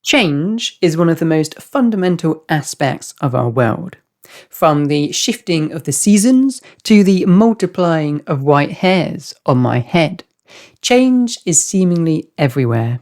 Change is one of the most fundamental aspects of our world. From the shifting of the seasons to the multiplying of white hairs on my head, change is seemingly everywhere.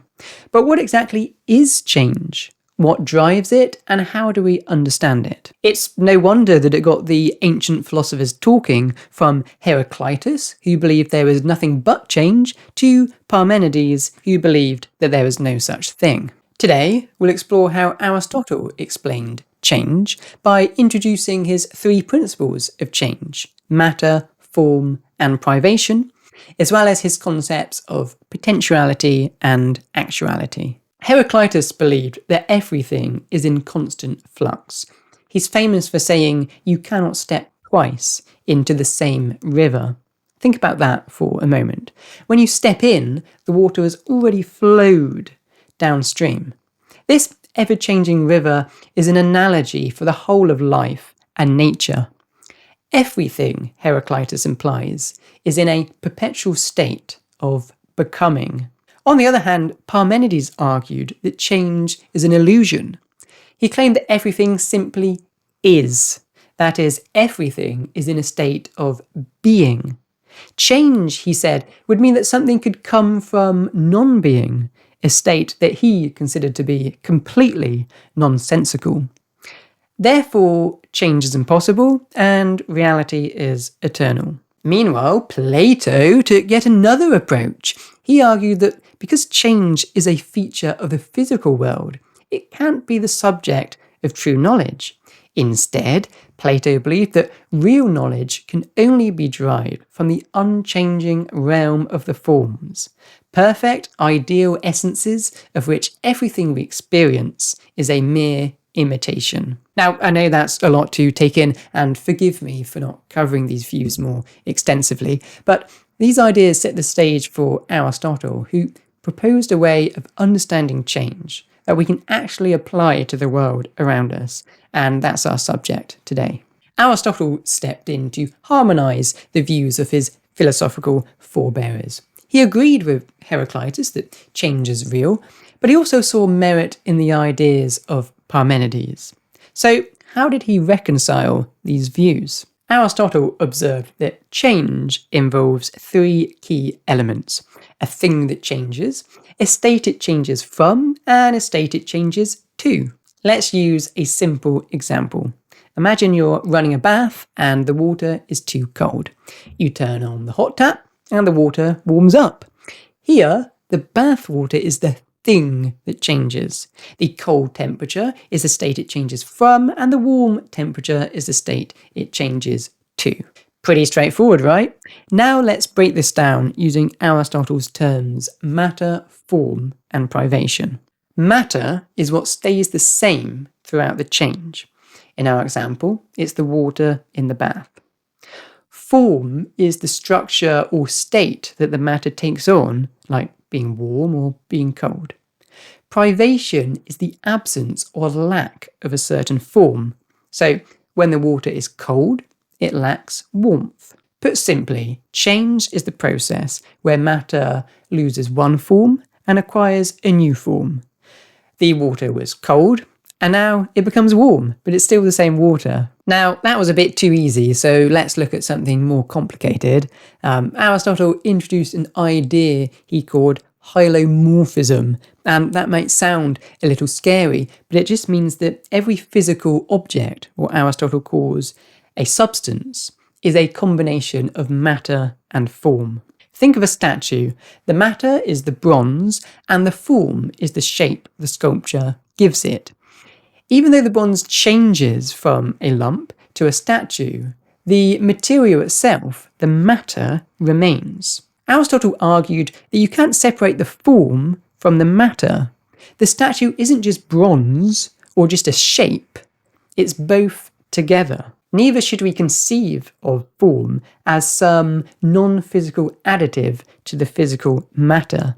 But what exactly is change? What drives it, and how do we understand it? It's no wonder that it got the ancient philosophers talking, from Heraclitus, who believed there was nothing but change, to Parmenides, who believed that there was no such thing. Today, we'll explore how Aristotle explained change by introducing his three principles of change: matter, form, and privation, as well as his concepts of potentiality and actuality. Heraclitus believed that everything is in constant flux. He's famous for saying you cannot step twice into the same river. Think about that for a moment. When you step in, the water has already flowed downstream. This ever-changing river is an analogy for the whole of life and nature. Everything, Heraclitus implies, is in a perpetual state of becoming. On the other hand, Parmenides argued that change is an illusion. He claimed that everything simply is. That is, everything is in a state of being. Change, he said, would mean that something could come from non-being, a state that he considered to be completely nonsensical. Therefore, change is impossible and reality is eternal. Meanwhile, Plato took yet another approach. He argued that because change is a feature of the physical world, it can't be the subject of true knowledge. Instead, Plato believed that real knowledge can only be derived from the unchanging realm of the forms, perfect, ideal essences of which everything we experience is a mere imitation. Now, I know that's a lot to take in, and forgive me for not covering these views more extensively, but these ideas set the stage for Aristotle, who proposed a way of understanding change that we can actually apply to the world around us, and that's our subject today. Aristotle stepped in to harmonise the views of his philosophical forebearers. He agreed with Heraclitus that change is real, but he also saw merit in the ideas of Parmenides. So, how did he reconcile these views? Aristotle observed that change involves three key elements: a thing that changes, a state it changes from, and a state it changes to. Let's use a simple example. Imagine you're running a bath and the water is too cold. You turn on the hot tap and the water warms up. Here, the bath water is the thing that changes. The cold temperature is the state it changes from, and the warm temperature is the state it changes to. Pretty straightforward, right? Now let's break this down using Aristotle's terms matter, form, and privation. Matter is what stays the same throughout the change. In our example, it's the water in the bath. Form is the structure or state that the matter takes on, like being warm or being cold. Privation is the absence or lack of a certain form. So when the water is cold, it lacks warmth. Put simply, change is the process where matter loses one form and acquires a new form. The water was cold, and now it becomes warm, but it's still the same water. Now, that was a bit too easy, so let's look at something more complicated. Aristotle introduced an idea he called Hylomorphism, and that might sound a little scary, but it just means that every physical object, what Aristotle calls a substance, is a combination of matter and form. Think of a statue. The matter is the bronze, and the form is the shape the sculpture gives it. Even though the bronze changes from a lump to a statue, the material itself, the matter, remains. Aristotle argued that you can't separate the form from the matter. The statue isn't just bronze or just a shape, it's both together. Neither should we conceive of form as some non-physical additive to the physical matter.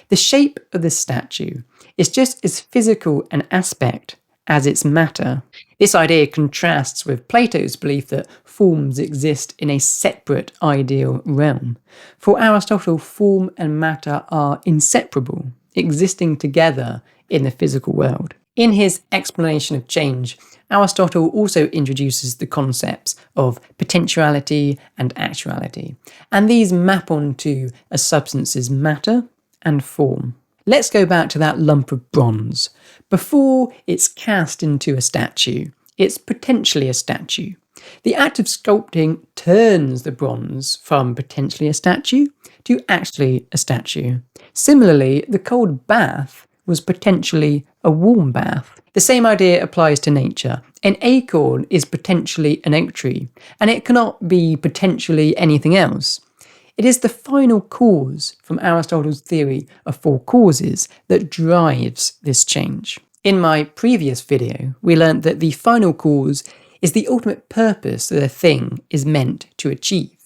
The shape of the statue is just as physical an aspect as its matter. This idea contrasts with Plato's belief that forms exist in a separate ideal realm. For Aristotle, form and matter are inseparable, existing together in the physical world. In his explanation of change, Aristotle also introduces the concepts of potentiality and actuality, and these map onto a substance's matter and form. Let's go back to that lump of bronze. Before it's cast into a statue, it's potentially a statue. The act of sculpting turns the bronze from potentially a statue to actually a statue. Similarly, the cold bath was potentially a warm bath. The same idea applies to nature. An acorn is potentially an oak tree, and it cannot be potentially anything else. It is the final cause from Aristotle's theory of four causes that drives this change. In my previous video, we learnt that the final cause is the ultimate purpose that a thing is meant to achieve.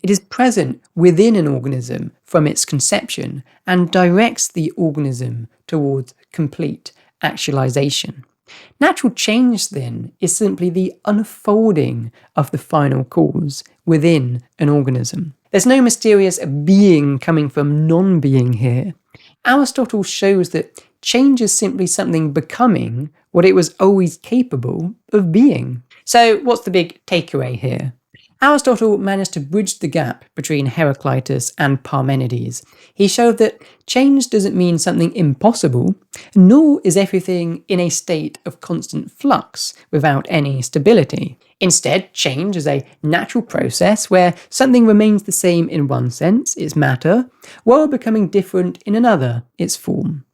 It is present within an organism from its conception and directs the organism towards complete actualization. Natural change, then, is simply the unfolding of the final cause within an organism. There's no mysterious being coming from non-being here. Aristotle shows that change is simply something becoming what it was always capable of being. So what's the big takeaway here? Aristotle managed to bridge the gap between Heraclitus and Parmenides. He showed that change doesn't mean something impossible, nor is everything in a state of constant flux without any stability. Instead, change is a natural process where something remains the same in one sense, its matter, while becoming different in another, its form.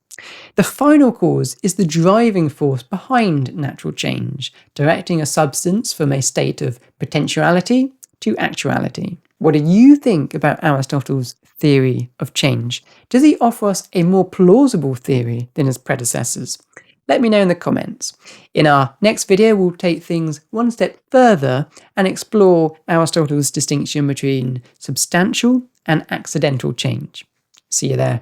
The final cause is the driving force behind natural change, directing a substance from a state of potentiality to actuality. What do you think about Aristotle's theory of change? Does he offer us a more plausible theory than his predecessors? Let me know in the comments. In our next video, we'll take things one step further and explore Aristotle's distinction between substantial and accidental change. See you there.